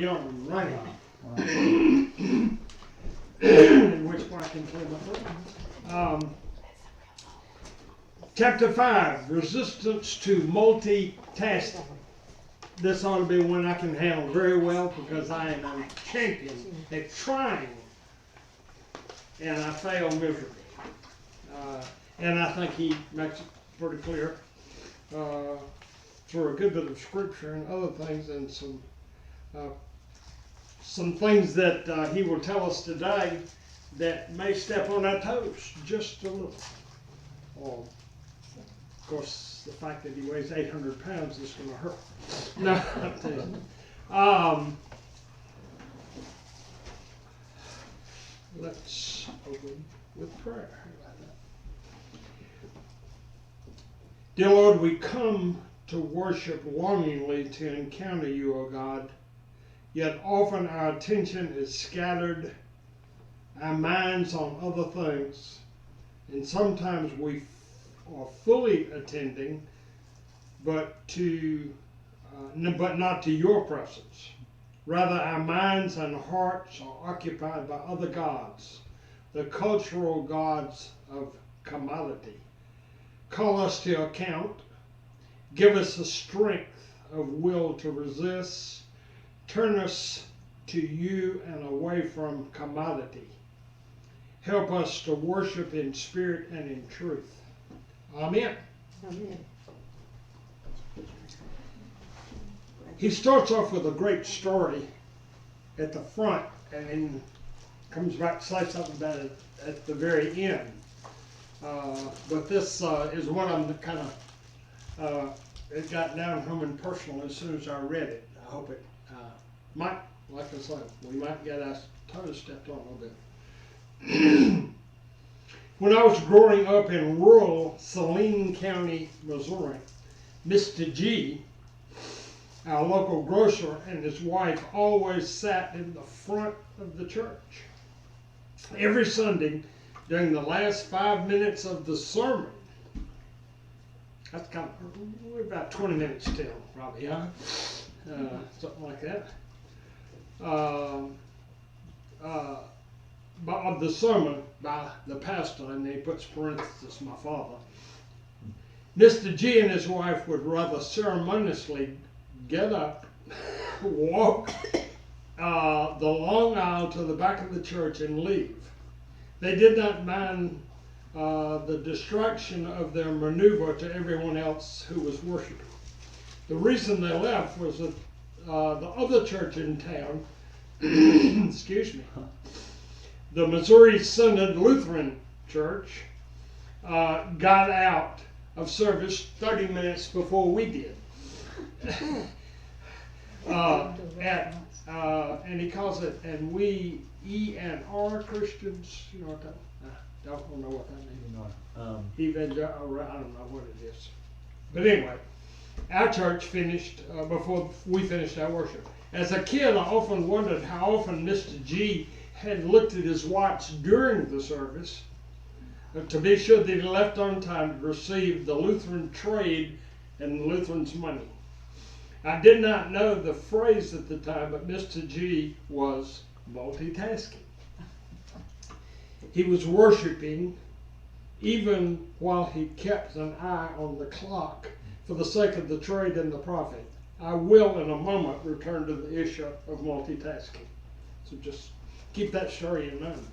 yelling and running. In which one I can clear my throat. Chapter 5, resistance to multitasking. This ought to be one I can handle very well because I am a champion at trying, and I fail miserably. And I think he makes it pretty clear through a good bit of scripture and other things, and some things that he will tell us today that may step on our toes just a little. Of course, the fact that he weighs 800 pounds is going to hurt. No, I'm teasing. Let's open with prayer. How about that? Dear Lord, we come to worship longingly to encounter you, O God, yet often our attention is scattered, our minds on other things, and sometimes we are fully attending, but not to your presence. Rather, our minds and hearts are occupied by other gods, the cultural gods of commodity. Call us to account. Give us the strength of will to resist. Turn us to you and away from commodity. Help us to worship in spirit and in truth. Amen. Amen. He starts off with a great story at the front and then comes back to say something about it at the very end. But this is one of them that kind of it got down home and personal as soon as I read it. I hope it might, like I said, we might get our toes stepped on a little bit. When I was growing up in rural Saline County, Missouri, Mr. G, our local grocer, and his wife always sat in the front of the church. Every Sunday, during the last 5 minutes of the sermon, that's kind of, we're about 20 minutes till, probably, huh? Something like that. Of the sermon by the pastor, and he puts parenthesis, my father. Mr. G and his wife would rather ceremoniously get up, walk the long aisle to the back of the church and leave. They did not mind the distraction of their maneuver to everyone else who was worshiping. The reason they left was that the other church in town, excuse me, the Missouri Synod Lutheran Church, got out of service 30 minutes before we did. And he calls it, and we E&R Christians, you know what that, don't know what that means. Evangelical, I don't know what it is. But anyway, our church finished before we finished our worship. As a kid, I often wondered how often Mr. G had looked at his watch during the service to be sure that he left on time to receive the Lutheran trade and Lutherans' money. I did not know the phrase at the time, but Mr. G was multitasking. He was worshiping even while he kept an eye on the clock for the sake of the trade and the profit. I will in a moment return to the issue of multitasking. So just keep that story in mind.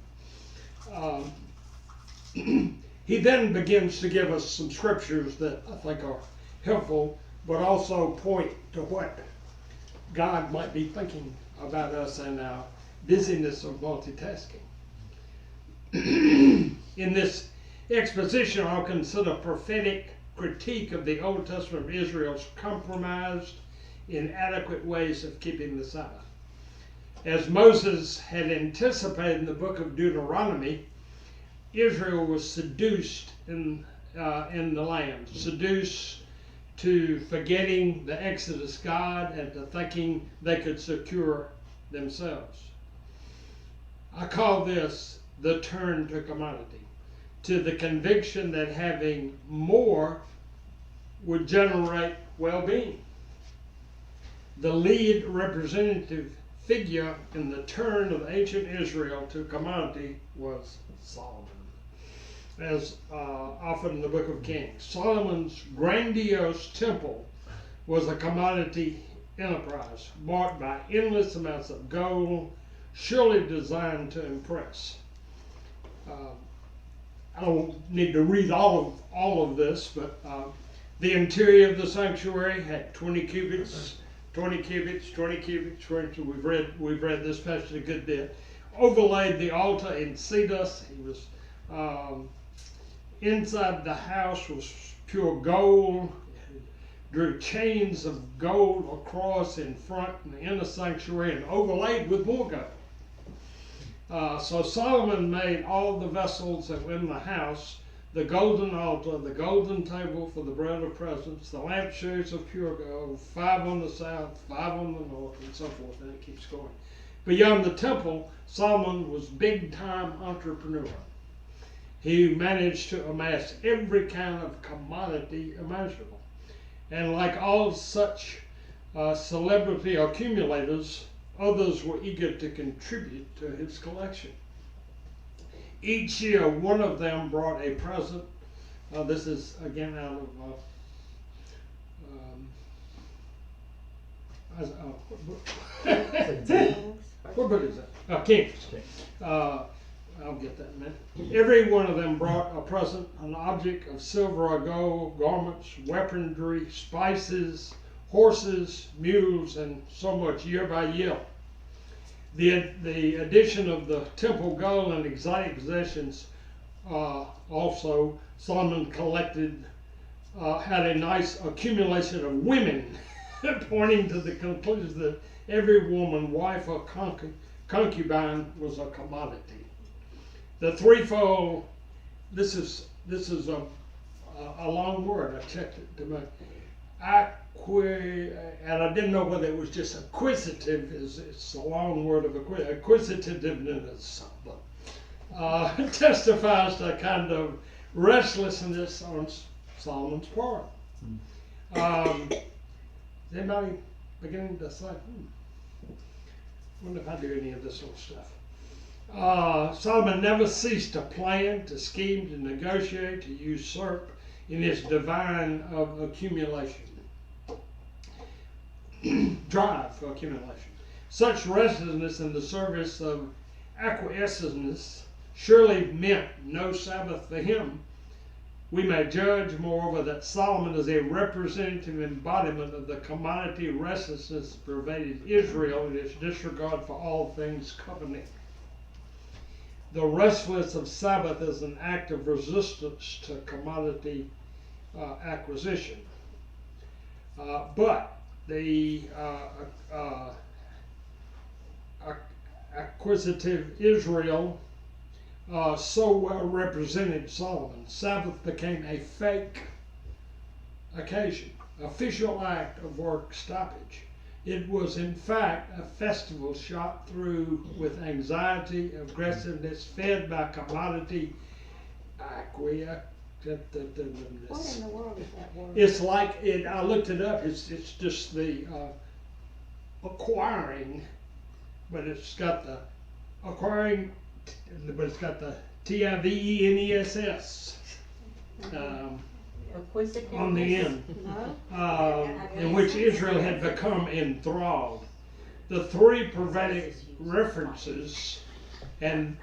He then begins to give us some scriptures that I think are helpful, but also point to what God might be thinking about us and our busyness of multitasking. In this exposition, I'll consider prophetic critique of the Old Testament of Israel's compromised, inadequate ways of keeping the Sabbath. As Moses had anticipated in the book of Deuteronomy, Israel was seduced in the land, seduced to forgetting the Exodus God and to thinking they could secure themselves. I call this the turn to commodity, to the conviction that having more would generate well-being. The lead representative figure in the turn of ancient Israel to commodity was Solomon. As often in the book of Kings, Solomon's grandiose temple was a commodity enterprise marked by endless amounts of gold, surely designed to impress. I don't need to read all of this, but the interior of the sanctuary had 20 cubits, 20 cubits, 20 cubits. We've read this passage a good bit. Overlaid the altar in cedar. He was inside the house was pure gold. Drew chains of gold across in front and the inner sanctuary and overlaid with more gold. So Solomon made all the vessels that were in the house, the golden altar, the golden table for the bread of presence, the lampshades of pure gold, 5 on the south, 5 on the north, and so forth, and it keeps going. Beyond the temple, Solomon was big-time entrepreneur. He managed to amass every kind of commodity imaginable. And like all such celebrity accumulators, others were eager to contribute to his collection. Each year, one of them brought a present. This is again out of what book is that? Kings. I'll get that in a minute. Every one of them brought a present, an object of silver or gold, garments, weaponry, spices, horses, mules, and so much year by year. The addition of the temple gold and exotic possessions also, Solomon collected, had a nice accumulation of women, pointing to the conclusion that every woman, wife or concubine was a commodity. The threefold, this is a long word. I checked it to make. And I didn't know whether it was just acquisitive. It's a long word of acquisitiveness, but testifies to a kind of restlessness on Solomon's part. Is anybody beginning to say, wonder if I do any of this sort of stuff? Solomon never ceased to plan, to scheme, to negotiate, to usurp in his divine of accumulation. Drive for accumulation. Such restlessness in the service of acquiescence surely meant no Sabbath for him. We may judge, moreover, that Solomon is a representative embodiment of the commodity restlessness pervaded Israel in its disregard for all things covenant. The restlessness of Sabbath is an act of resistance to commodity acquisition. But the acquisitive Israel so well represented Solomon. Sabbath became a fake occasion, official act of work stoppage. It was in fact a festival shot through with anxiety, aggressiveness, fed by commodity acquiescence. What in the world is that word? It's like it. I looked it up. It's just the acquiring, but it's got the acquiring, but it's got the TIVENESS on the end, in which Israel had become enthralled. The three prophetic references, and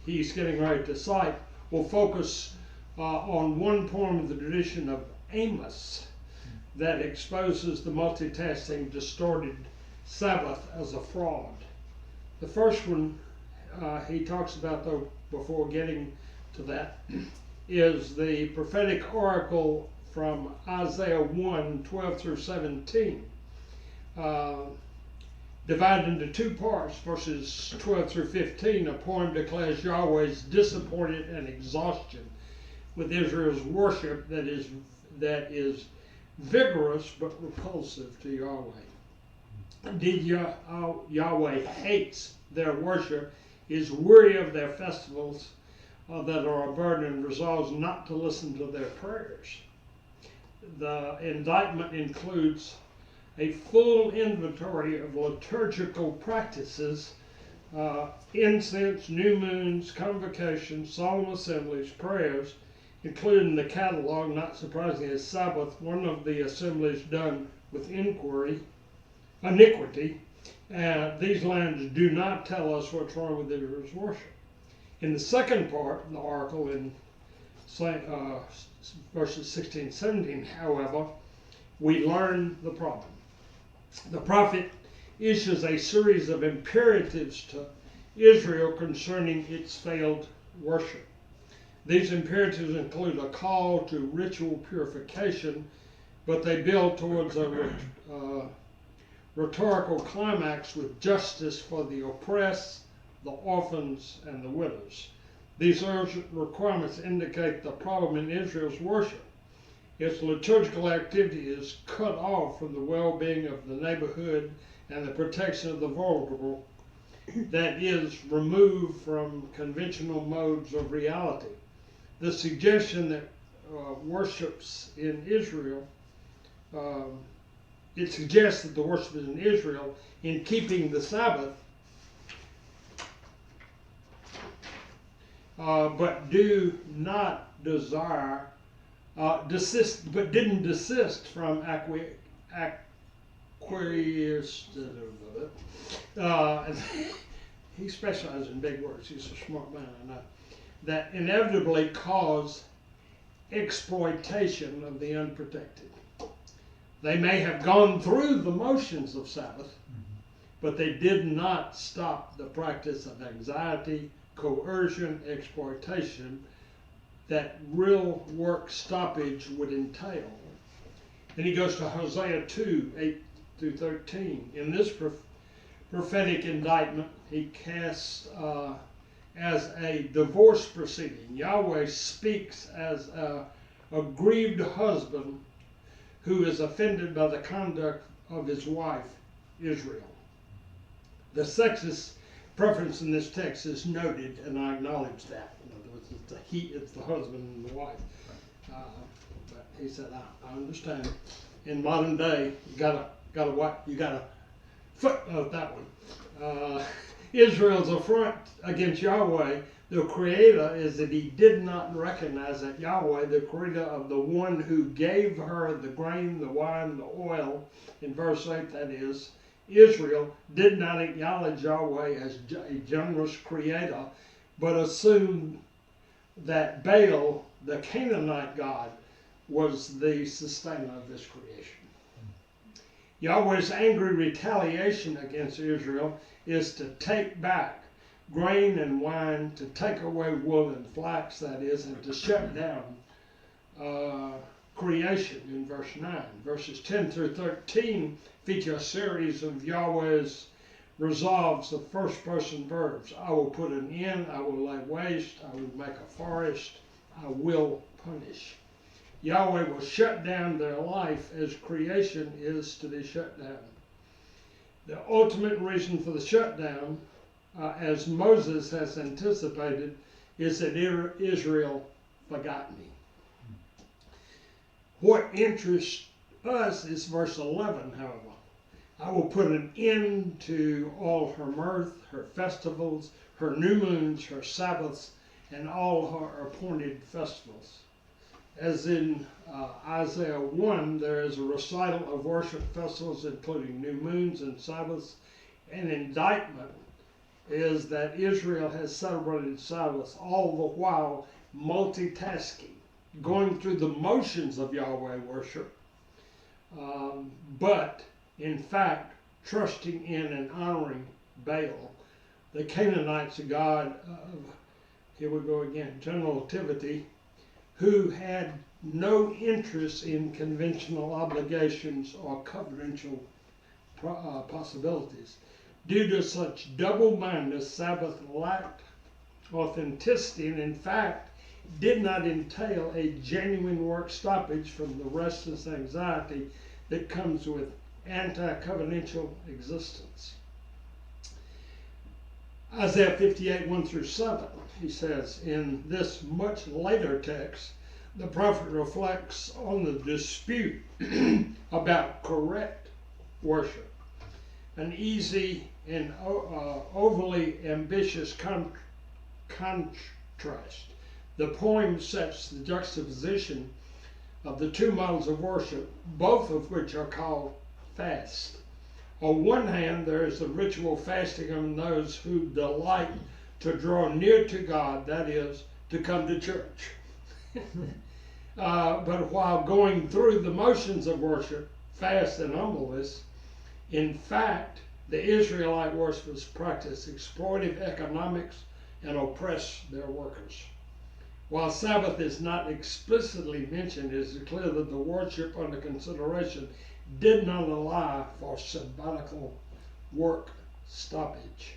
he's getting ready to cite, will focus on one poem of the tradition of Amos that exposes the multitasking, distorted Sabbath as a fraud. The first one he talks about, though, before getting to that, is the prophetic oracle from Isaiah 1, 12 through 17, divided into 2 parts. Verses 12 through 15, a poem declares Yahweh's disappointed and exhaustion with Israel's worship that is vigorous but repulsive to Yahweh. Indeed, Yahweh hates their worship, is weary of their festivals that are a burden, and resolves not to listen to their prayers. The indictment includes a full inventory of liturgical practices, incense, new moons, convocations, solemn assemblies, prayers, including the catalog, not surprisingly, as Sabbath, one of the assemblies done with iniquity. These lines do not tell us what's wrong with Israel's worship. In the second part of the article, in verses 16 17, however, we learn the problem. The prophet issues a series of imperatives to Israel concerning its failed worship. These imperatives include a call to ritual purification, but they build towards a rhetorical climax with justice for the oppressed, the orphans, and the widows. These urgent requirements indicate the problem in Israel's worship. Its liturgical activity is cut off from the well-being of the neighborhood and the protection of the vulnerable, that is, removed from conventional modes of reality. The suggestion that worships in Israel, it suggests that the worship is in Israel in keeping the Sabbath, but do not desire, but didn't desist from he specializes in big words. He's a smart man, I know. That inevitably cause exploitation of the unprotected. They may have gone through the motions of Sabbath, but they did not stop the practice of anxiety, coercion, exploitation that real work stoppage would entail. Then he goes to Hosea 2, 8 through 13. In this prophetic indictment, he casts as a divorce proceeding. Yahweh speaks as a aggrieved husband who is offended by the conduct of his wife, Israel. The sexist preference in this text is noted, and I acknowledge that. In other words, it's the husband and the wife. But he said, I understand. In modern day, you gotta footnote that one. Israel's affront against Yahweh, the Creator, is that he did not recognize that Yahweh, the Creator of the one who gave her the grain, the wine, the oil, in verse 8 that is, Israel did not acknowledge Yahweh as a generous Creator, but assumed that Baal, the Canaanite god, was the sustainer of this creation. Yahweh's angry retaliation against Israel is to take back grain and wine, to take away wool and flax, that is, and to shut down creation in verse 9. Verses 10 through 13 feature a series of Yahweh's resolves of first-person verbs. I will put an end, I will lay waste, I will make a forest, I will punish. Yahweh will shut down their life as creation is to be shut down. The ultimate reason for the shutdown, as Moses has anticipated, is that Israel forgot me. What interests us is verse 11, however. I will put an end to all her mirth, her festivals, her new moons, her Sabbaths, and all her appointed festivals. As in Isaiah 1, there is a recital of worship festivals, including new moons and Sabbaths. An indictment is that Israel has celebrated Sabbaths all the while multitasking, going through the motions of Yahweh worship, but in fact trusting in and honoring Baal, the Canaanites, god of, here we go again, general activity, who had no interest in conventional obligations or covenantal possibilities. Due to such double-mindedness, Sabbath lacked authenticity and in fact did not entail a genuine work stoppage from the restless anxiety that comes with anti-covenantal existence. Isaiah 58, 1 through 7, he says, in this much later text, the prophet reflects on the dispute about correct worship. An easy and overly ambitious contrast. The poem sets the juxtaposition of the two models of worship, both of which are called fast. On one hand, there is the ritual fasting of those who delight to draw near to God, that is, to come to church. But while going through the motions of worship, fast and humbleness, in fact, the Israelite worshippers practiced exploitive economics and oppressed their workers. While Sabbath is not explicitly mentioned, it is clear that the worship under consideration did not allow for sabbatical work stoppage.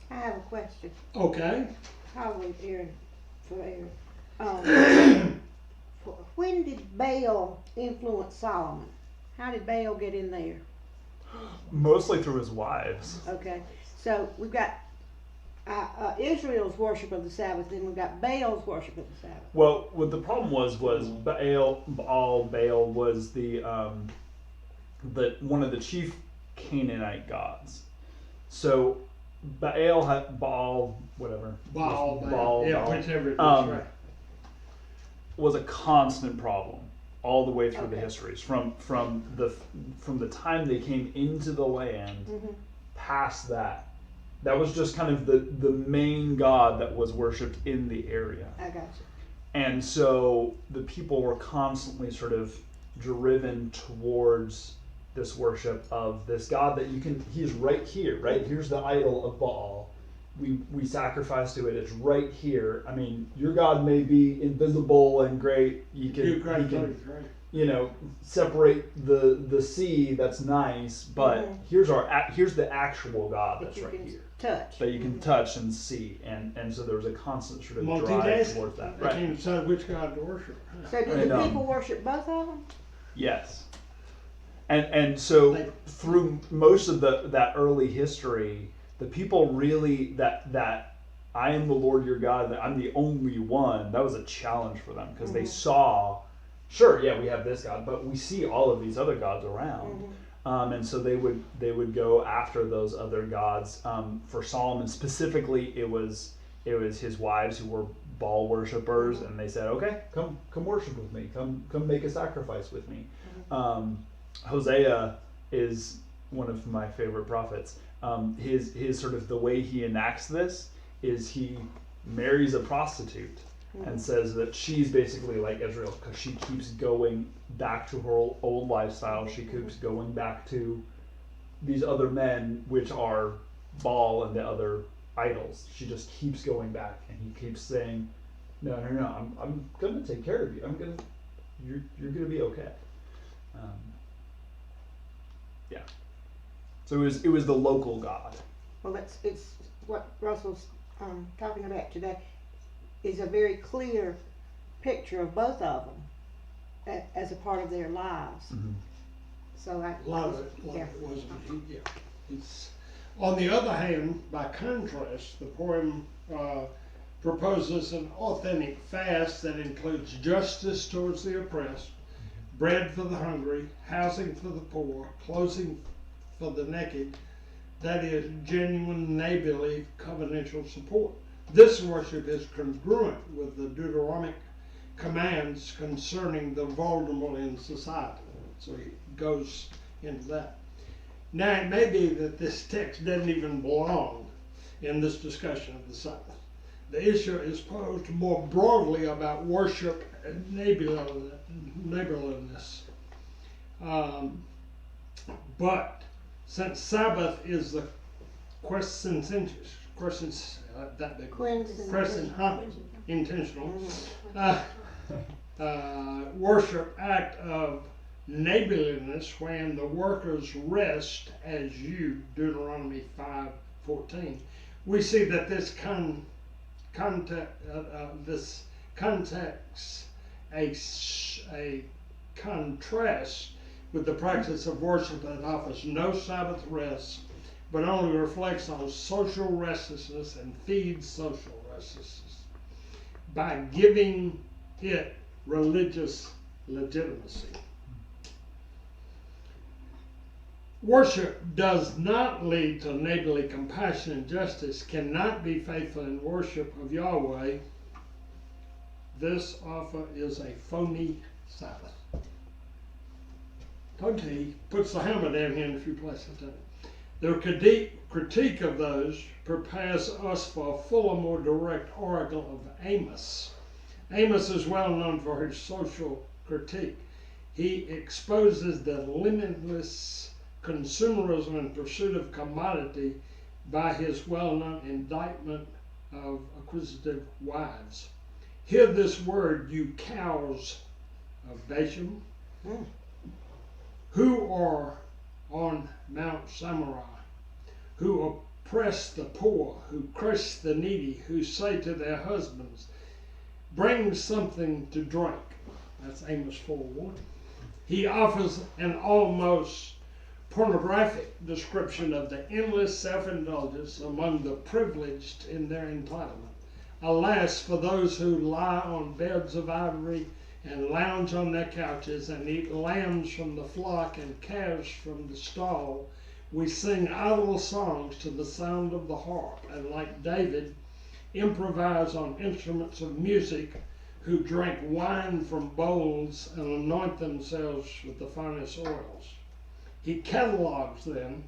I have a question. Okay. Probably Aaron, for Aaron. When did Baal influence Solomon? How did Baal get in there? Mostly through his wives. Okay, so we've got Israel's worship of the Sabbath, then we've got Baal's worship of the Sabbath. Well, what the problem was Baal was the one of the chief Canaanite gods. So Baal had Baal, whichever it is, right. Was a constant problem all the way through the histories, from the time they came into the land, past that. That was just kind of the main god that was worshipped in the area. I got you. And so the people were constantly sort of driven towards this worship of this god that he's right here, right? Here's the idol of Baal. We sacrifice to it. It's right here. I mean, your God may be invisible and great. He can separate the sea. That's nice, but here's the actual God that's right here. Touch. That you can touch and see, and so there was a constant sort of drive towards that. Right. They can decide which God to worship. So did the people worship both of them? Yes. And so through most of that early history, the people really that I am the Lord your God, that I'm the only one, that was a challenge for them because they saw, sure, yeah, we have this God, but we see all of these other gods around. And so they would go after those other gods. For Solomon specifically, it was his wives who were Baal worshippers, and they said, okay, come worship with me, come make a sacrifice with me. Hosea is one of my favorite prophets. His sort of the way he enacts this is he marries a prostitute and says that she's basically like Israel because she keeps going back to her old lifestyle. She keeps going back to these other men, which are Baal and the other idols. She just keeps going back, and he keeps saying, "No, I'm gonna take care of you. You're gonna be okay." Yeah. So it was the local god. Well, it's what Russell's talking about today is a very clear picture of both of them as a part of their lives. So a lot of it wasn't. Yeah. On the other hand, by contrast, the poem proposes an authentic fast that includes justice towards the oppressed, bread for the hungry, housing for the poor, clothing for the naked, that is, genuine neighborly covenantal support. This worship is congruent with the Deuteronomic commands concerning the vulnerable in society. So he goes into that. Now, it may be that this text doesn't even belong in this discussion of the Sabbath. The issue is posed more broadly about worship and neighborliness. But since Sabbath is the intentional worship act of neighborliness, when the workers rest as you, Deuteronomy 5:14, we see that this context a contrast with the practice of worship that offers no Sabbath rest, but only reflects on social restlessness and feeds social restlessness by giving it religious legitimacy. Worship does not lead to neighborly compassion and justice, cannot be faithful in worship of Yahweh. This offer is a phony Sabbath. Okay, he puts the hammer down here in a few places. Their critique of those prepares us for a fuller, more direct oracle of Amos. Amos is well known for his social critique. He exposes the limitless consumerism and pursuit of commodity by his well-known indictment of acquisitive wives. Hear this word, you cows of Bashan, who are on Mount Samarai, who oppress the poor, who crush the needy, who say to their husbands, bring something to drink. That's Amos 4:1. He offers an almost pornographic description of the endless self-indulgence among the privileged in their entitlement. Alas, for those who lie on beds of ivory and lounge on their couches and eat lambs from the flock and calves from the stall, we sing idle songs to the sound of the harp, and like David, improvise on instruments of music, who drink wine from bowls and anoint themselves with the finest oils. He catalogs then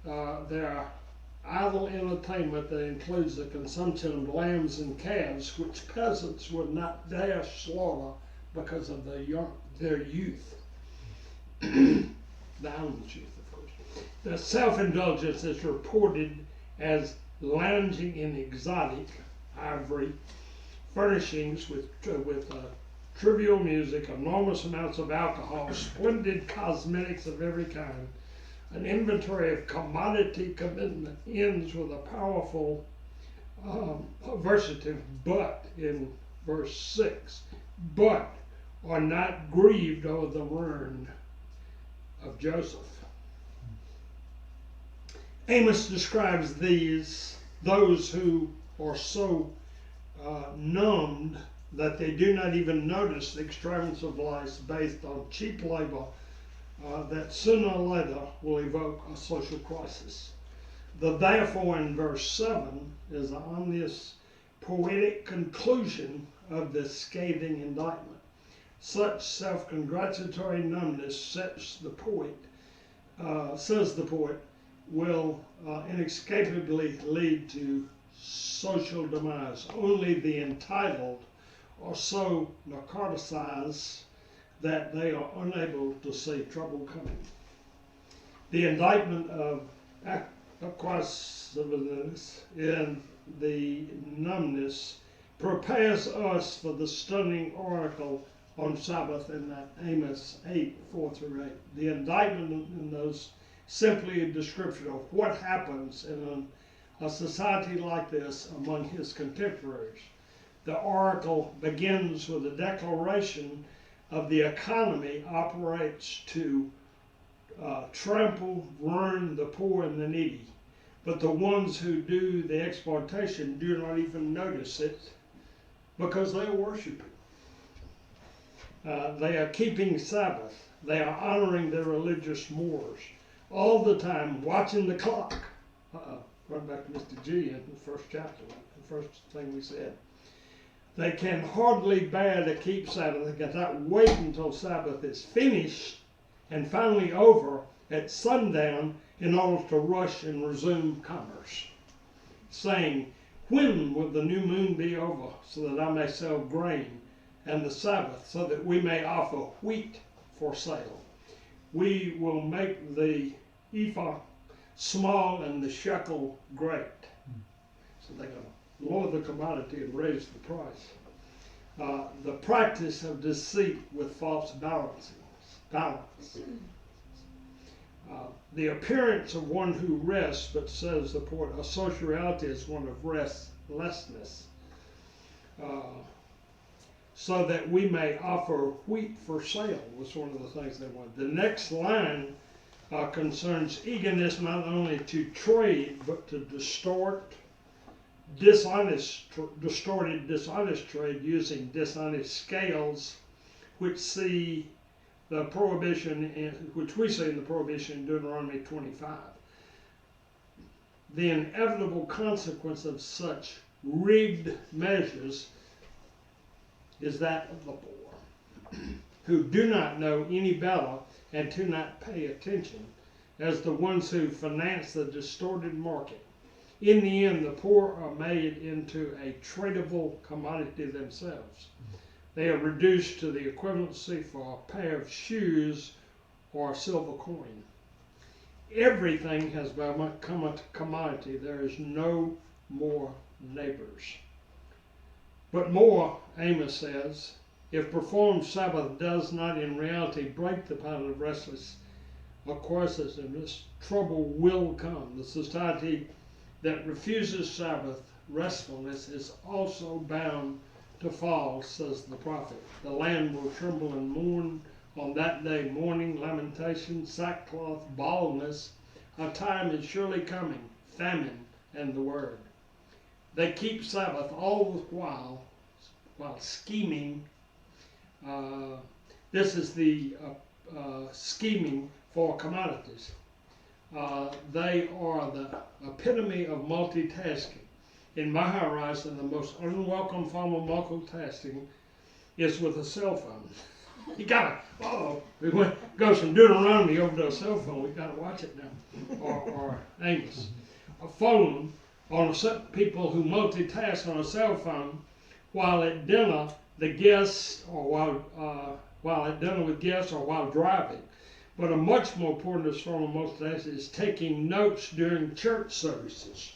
their idle entertainment that includes the consumption of lambs and calves, which peasants would not dare slaughter because of their youth. The animal's youth, of course. The self-indulgence is reported as lounging in exotic ivory furnishings with trivial music, enormous amounts of alcohol, splendid cosmetics of every kind. An inventory of commodity commitment ends with a powerful aversive but in verse 6. But are not grieved over the ruin of Joseph. Amos describes those who are so numbed that they do not even notice the extravagance of life based on cheap labor that sooner or later will evoke a social crisis. The therefore in verse 7 is the ominous poetic conclusion of this scathing indictment. Such self-congratulatory numbness, says the poet, will inescapably lead to social demise. Only the entitled are so narcoticized that they are unable to see trouble coming. The indictment of acquisitiveness in the numbness prepares us for the stunning oracle on Sabbath in that Amos 8:4-8. The indictment in those simply a description of what happens in a society like this among his contemporaries. The oracle begins with a declaration of the economy operates to trample, ruin the poor and the needy. But the ones who do the exploitation do not even notice it because they are worshiping. They are keeping Sabbath. They are honoring their religious mores. All the time watching the clock. Right back to Mr. G in the first chapter, the first thing we said. They can hardly bear to keep Sabbath. They cannot wait until Sabbath is finished and finally over at sundown in order to rush and resume commerce, saying, when will the new moon be over so that I may sell grain, and the Sabbath so that we may offer wheat for sale? We will make the ephah small and the shekel great. So they're going to lower the commodity and raise the price. The practice of deceit with false balance. The appearance of one who rests, but says the poet, a social reality is one of restlessness. So that we may offer wheat for sale was one of the things they wanted. The next line concerns eagerness not only to trade, but to distorted, dishonest trade using dishonest scales, which see the prohibition, which we see in the prohibition in Deuteronomy 25. The inevitable consequence of such rigged measures is that of the poor, who do not know any better and do not pay attention, as the ones who finance the distorted market. In the end, the poor are made into a tradable commodity themselves. They are reduced to the equivalency for a pair of shoes or a silver coin. Everything has become a commodity. There is no more neighbors. But more, Amos says, if performed Sabbath does not in reality break the pattern of restless acquiescence, trouble will come. The society that refuses Sabbath restfulness is also bound to fall, says the prophet. The land will tremble and mourn on that day, mourning, lamentation, sackcloth, baldness. A time is surely coming, famine and the word. They keep Sabbath all the while scheming. This is the scheming for commodities. They are the epitome of multitasking. In my horizon, the most unwelcome form of multitasking is with a cell phone. You gotta, goes from Deuteronomy over to a cell phone. We gotta watch it now. Or Amos. A phone on people who multitask on a cell phone while at dinner, the guests, or while at dinner with guests, or while driving. But a much more important form of multitasking is taking notes during church services.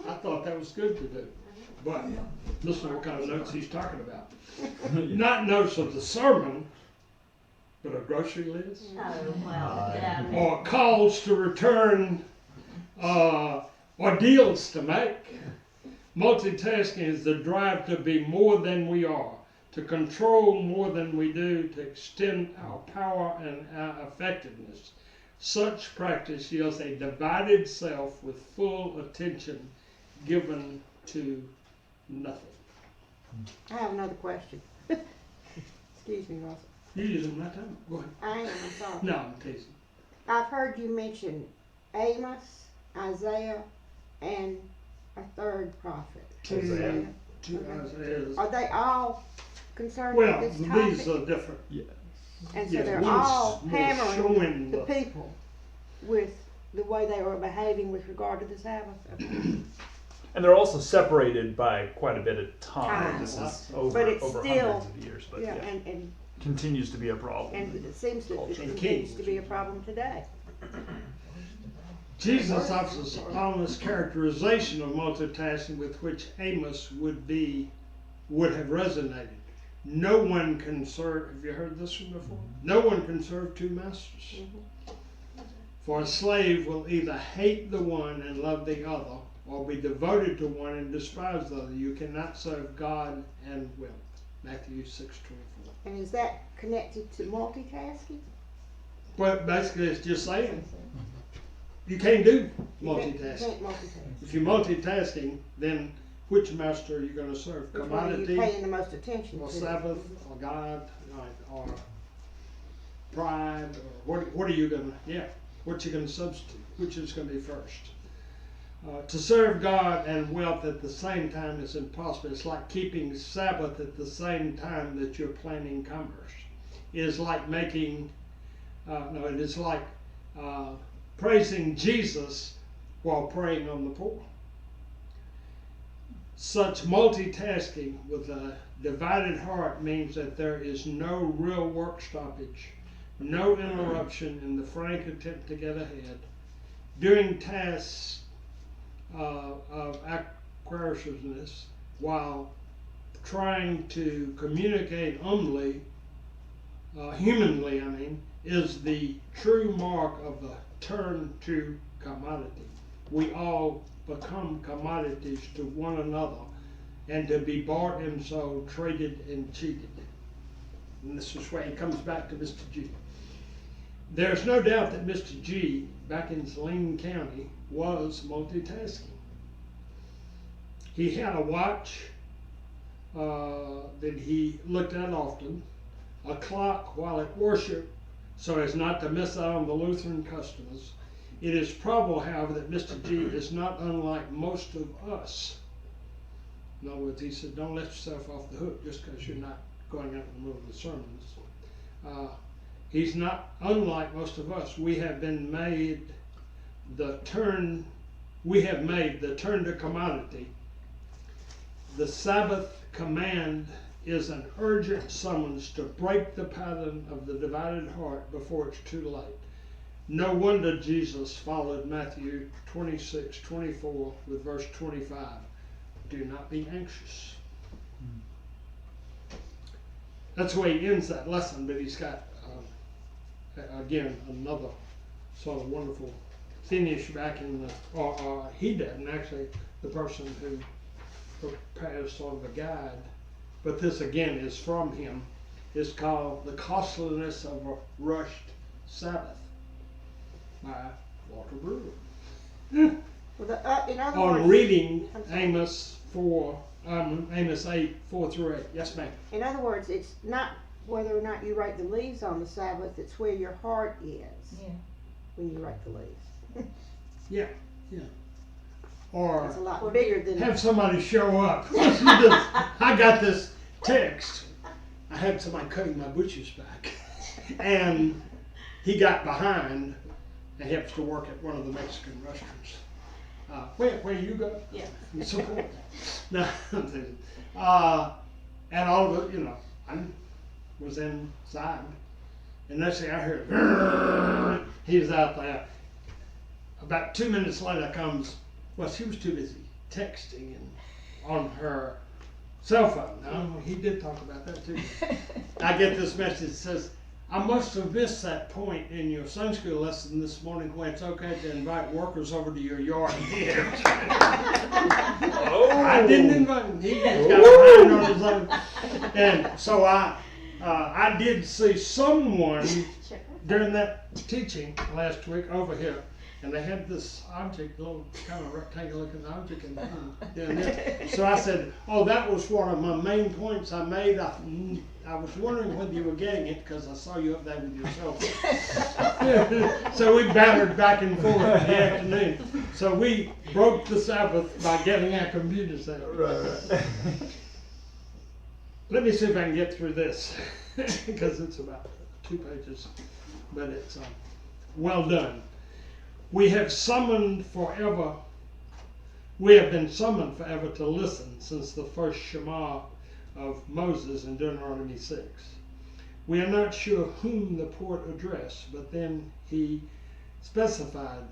I thought that was good to do. But listen to what kind of notes he's talking about. Not notes of the sermon, but a grocery list. Oh, well, yeah. Or calls to return, or deals to make. Multitasking is the drive to be more than we are, to control more than we do, to extend our power and our effectiveness. Such practice yields a divided self with full attention given to nothing. I have another question. Excuse me, Russell. You're using my time. Go ahead. I am, I'm sorry. No, I'm teasing. I've heard you mention Amos, Isaiah, and a third prophet. Isaiah. Two Isaiahs. Are they all concerned Well, with this these topic? are different. Yeah. And so yeah, they're one's all more hammering showing the the- people with the way they are behaving with regard to the Sabbath. And they're also separated by quite a bit of time. Time. This is But over it's still- hundreds of years, but Yeah, yeah, and continues to be a problem. it seems that it Culture. continues to be a problem today. Jesus offers an honest characterization of multitasking with which Amos would have resonated. No one can serve, have you heard this one before? No one can serve two masters. For a slave will either hate the one and love the other, or be devoted to one and despise the other. You cannot serve God and wealth. Matthew 6:24. And is that connected to multitasking? But basically it's just saying, you can't do You multitasking. can't multitask. If you're multitasking, then which master are you going to serve? Which one are you Commodity, paying the most attention or to? Sabbath, or God, or pride, or what are you going to, what you going to substitute? Which is going to be first? To serve God and wealth at the same time is impossible. It's like keeping Sabbath at the same time that you're planning commerce. It is like making, it is like praising Jesus while preying on the poor. Such multitasking with a divided heart means that there is no real work stoppage, no interruption in the frank attempt to get ahead. Doing tasks of acquisitiveness while trying to communicate humanly, is the true mark of a turn to commodity. We all become commodities to one another, and to be bought and sold, traded and cheated. And this is where he comes back to Mr. G. There's no doubt that Mr. G, back in Saline County, was multitasking. He had a watch that he looked at often, a clock while at worship so as not to miss out on the Lutheran customers. It is probable, however, that Mr. G is not unlike most of us. In other words, he said, don't let yourself off the hook just because you're not going out in the middle of the sermons. He's not unlike most of us. We have made the turn to commodity. The Sabbath command is an urgent summons to break the pattern of the divided heart before it's too late. No wonder Jesus followed Matthew 26:24 with verse 25. Do not be anxious. That's the way he ends that lesson, but he's got, again, another sort of wonderful finish back in the, he didn't actually, the person who prepares sort of a guide, but this again is from him. It's called The Costliness of a Rushed Sabbath by Walter Brueggerman. Well, in other On words, reading I'm sorry. Amos 8, 4 through 8. Yes, ma'am. In other words, it's not whether or not you rake the leaves on the Sabbath, it's where your heart is when you rake the leaves. Yeah. Or It's a lot bigger than have somebody show up. Listen to this. I got this text. I had somebody cutting my butcher's back, and he got behind and happens to work at one of the Mexican restaurants. Where you go? Yeah. You support that. No, I'm thinking. And all of it, I was inside, and next thing I heard, he's out there. About 2 minutes later comes, well, she was too busy texting and on her cell phone. Now, he did talk about that too. I get this message that says, I must have missed that point in your Sunday school lesson this morning where it's okay to invite workers over to your yard. I didn't invite him. He just got behind on his own. And so I did see someone during that teaching last week over here, and they had this object, little kind of rectangular looking object in doing that. So I said, oh, that was one of my main points I made. I was wondering whether you were getting it because I saw you up there with yourself. So we battered back and forth in the afternoon. So we broke the Sabbath by getting our computers out. Right. Let me see if I can get through this because it's about 2 pages, but it's well done. We have been summoned forever to listen since the first Shema of Moses in Deuteronomy 6. We are not sure whom the poet addressed, but then he specified,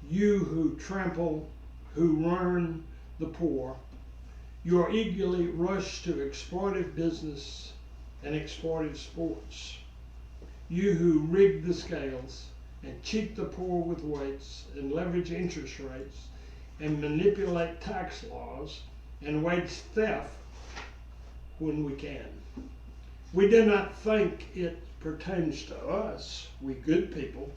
you who trample, who ruin the poor, you are eagerly rushed to exploitive business and exploitive sports. You who rig the scales and cheat the poor with weights and leverage interest rates and manipulate tax laws and wage theft when we can. We do not think it pertains to us, we good people,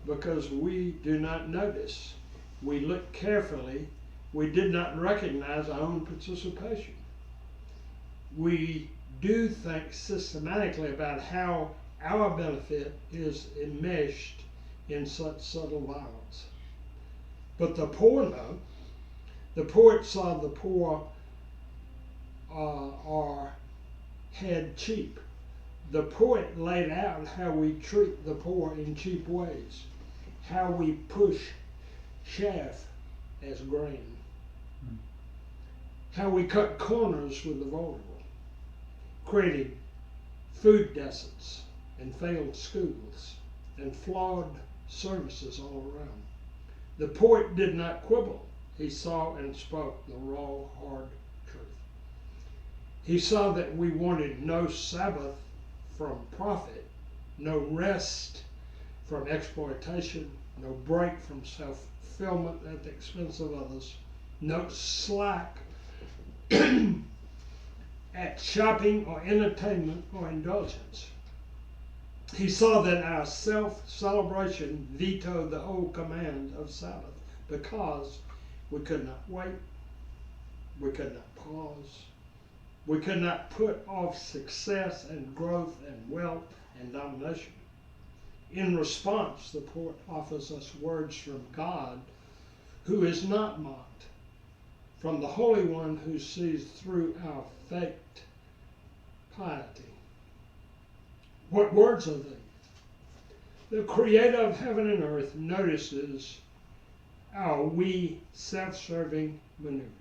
because we do not notice. We look carefully. We did not recognize our own participation. We do think systematically about how our benefit is enmeshed in such subtle violence. But the poor know. The poet saw the poor are head cheap. The poet laid out how we treat the poor in cheap ways, how we push chaff as grain, how we cut corners with the vulnerable, creating food deserts and failed schools and flawed services all around. The poet did not quibble. He saw and spoke the raw, hard truth. He saw that we wanted no Sabbath from profit, no rest from exploitation, no break from self-fulfillment at the expense of others, no slack at shopping or entertainment or indulgence. He saw that our self-celebration vetoed the whole command of Sabbath because we could not wait, we could not pause, we could not put off success and growth and wealth and domination. In response, the poet offers us words from God, who is not mocked, from the Holy One who sees through our faked piety. What words are they? The Creator of heaven and earth notices our wee self-serving maneuvers.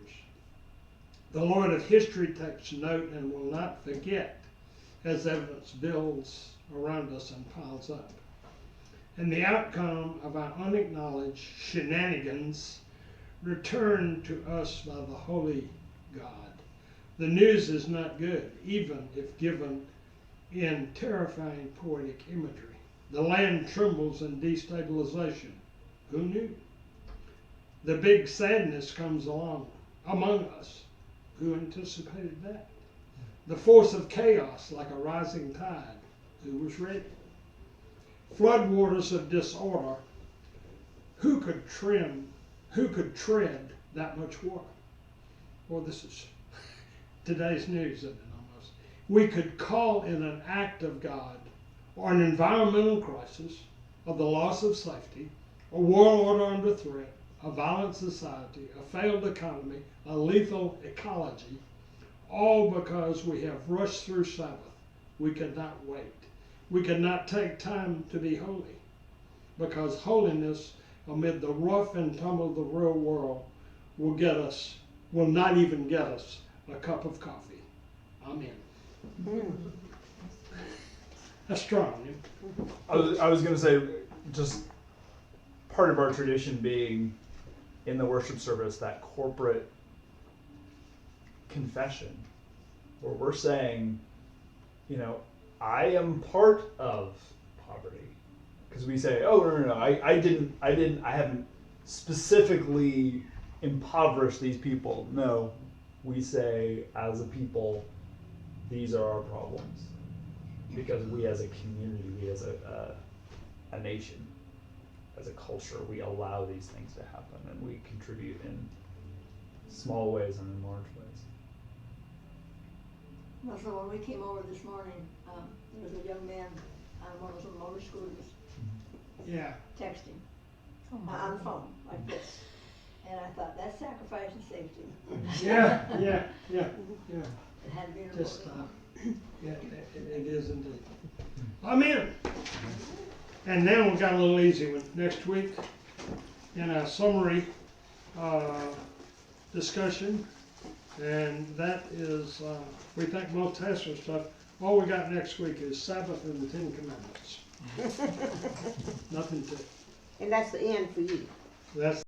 The Lord of history takes note and will not forget as evidence builds around us and piles up. And the outcome of our unacknowledged shenanigans returned to us by the Holy God. The news is not good, even if given in terrifying poetic imagery. The land trembles in destabilization. Who knew? The big sadness comes along among us. Who anticipated that? The force of chaos like a rising tide. Who was ready? Floodwaters of disorder. Who could tread that much water? Well, this is today's news, isn't it, almost? We could call it an act of God, or an environmental crisis, or the loss of safety, a world order under threat, a violent society, a failed economy, a lethal ecology, all because we have rushed through Sabbath. We could not wait. We could not take time to be holy, because holiness amid the rough and tumble of the real world will not even get us a cup of coffee. Amen. That's strong. Yeah? I was going to say, just part of our tradition being in the worship service, that corporate confession, where we're saying, I am part of poverty. Because we say, oh, no, I haven't specifically impoverished these people. No, we say, as a people, these are our problems. Because we as a community, we as a nation, as a culture, we allow these things to happen, and we contribute in small ways and in large ways. Well, so when we came over this morning, there was a young man on one of those motor scooters Yeah. texting on the phone like this. And I thought, that's sacrifice and safety. Yeah. It had to be an Just, important. yeah, it is indeed. Amen. And now we've got a little easy one. Next week, in our summary discussion, and that is, we think most Testament stuff, all we got next week is Sabbath and the Ten Commandments. Nothing to it. And that's the end for you. That's